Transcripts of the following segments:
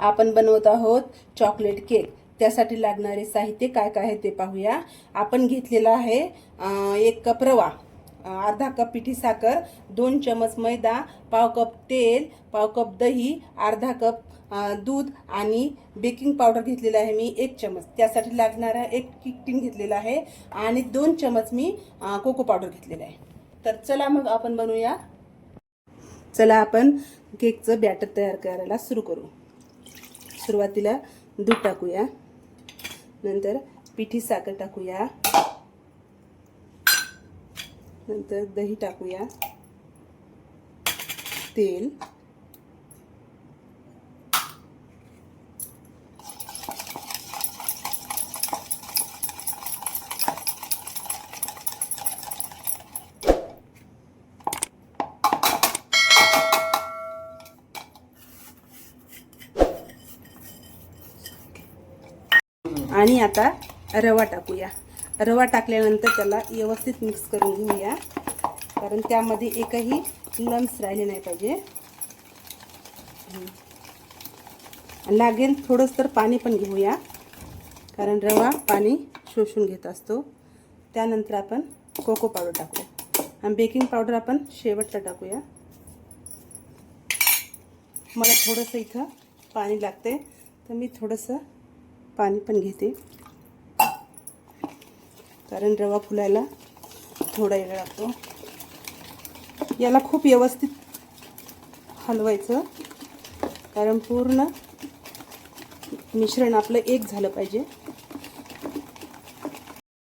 आपण बनवत आहोत चॉकलेट केक। त्यासाठी लागणारे साहित्य काय काय आहे ते पाहूया। आपण घेतलेला आहे 1 कप रवा, अर्धा कप पिठी साखर, 2 चमच मैदा, पाव कप तेल, पाव कप दही, अर्धा कप दूध आणि बेकिंग पावडर घेतलेला आहे मी 1 चमच। त्यासाठी लागणारा 1 केक टिन घेतलेला आहे आणि 2 चमच मी कोको पावडर घेतलेला आहे। तर चला मग आपण बनवूया। चला आपण केकचं बॅटर तयार करायला सुरू करू। सुरुवातीला दूध टाकूया, नंतर पिठी साखर टाकूया, नंतर दही टाकूया, तेल, आणि आता रवा टाकूया। रवा टाकल्यानंतर त्याला व्यवस्थित मिक्स करून घेऊया, कारण त्यामध्ये एकही लम्स राहिले नाही पाहिजे। लागेल थोडंसं तर पाणी पण घेऊया, कारण रवा पाणी शोषून घेत असतो। त्यानंतर आपण कोको पावडर टाकूया आणि बेकिंग पावडर आपण शेवटला टाकूया। मला थोडंसं इथं पाणी लागते, तर मी थोडंसं पाणी पण घेते, कारण रवा फुलायला थोडा वेळ लागतो। याला खूप व्यवस्थित हलवायचं, कारण पूर्ण मिश्रण आपलं एक झालं पाहिजे।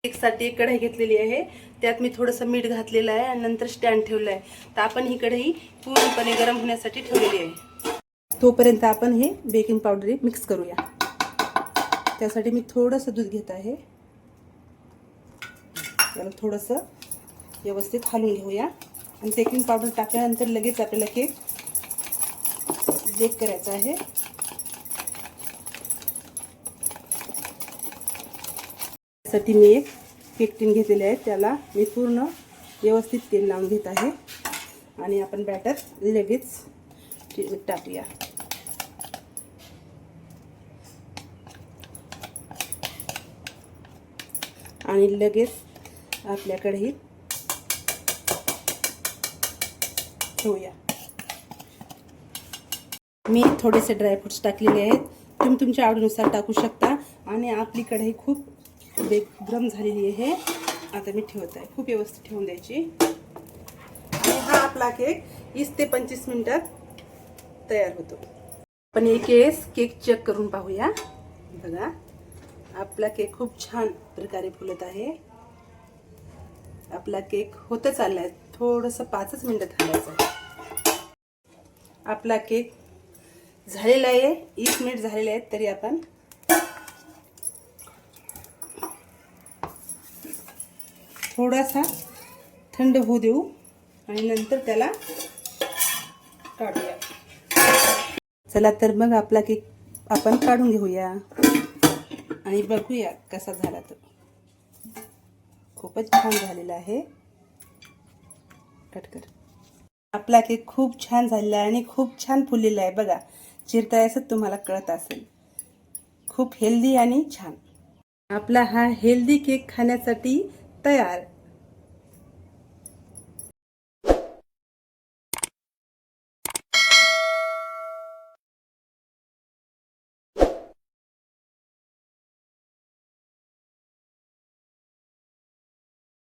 केकसाठी एक कढई घेतलेली आहे, त्यात मी थोडंसं मीठ घातलेलं आहे आणि नंतर स्टँड ठेवलं आहे। तर आपण ही कढई पूर्णपणे गरम होण्यासाठी ठेवलेली आहे। तोपर्यंत आपण हे बेकिंग पावडर मिक्स करूया। त्यासाठी मी थोडंसं दूध घेत आहे, याला थोडंसं व्यवस्थित हलवून घेऊया। आणि बेकिंग पावडर टाकल्यानंतर लगेच आपल्याला केक बेक करायचा आहे। त्यासाठी मी एक केक टिन घेतलेले आहे, त्याला मी पूर्ण व्यवस्थित तेल लावून घेत आहे आणि आपण बॅटर लगेच टाकूया। आणि लगेच आपल्या कढईत ठेवूया। मी थोडेसे ड्रायफ्रुट्स टाकलेले आहेत, तुम्ही तुमच्या आवडीनुसार टाकू शकता। आणि आपली कढई खूप गरम झालेली आहे, आता मी ठेवत आहे। खूप व्यवस्थित ठेवून द्यायची आणि हा आपला केक 20 ते 25 मिनिटात तयार होतो। आपण एक केस केक चेक करून पाहूया। बघा, आपला केक खूप छान प्रकारे फुलत आहे। आपला केक होत चाललाय, थोडंसं 5 मिनिटं थांबायचं। आपला केक झालेला आहे, 20 मिनिट झालेले आहेत, तरी आपण थोडासा थंड होऊ देऊ आणि नंतर त्याला काढूया। चला तर मग आपला केक आपण काढून घेऊया आणि बघूया कसा झाला। तर खूपच छान झालेला आहे। कट कर। आपला केक खूप छान झालेला आहे आणि खूप छान फुललेला आहे। बघा, चिरतायच तुम्हाला कळत असेल, खूप हेल्दी आणि छान। आपला हा हेल्दी केक खाण्यासाठी तयार।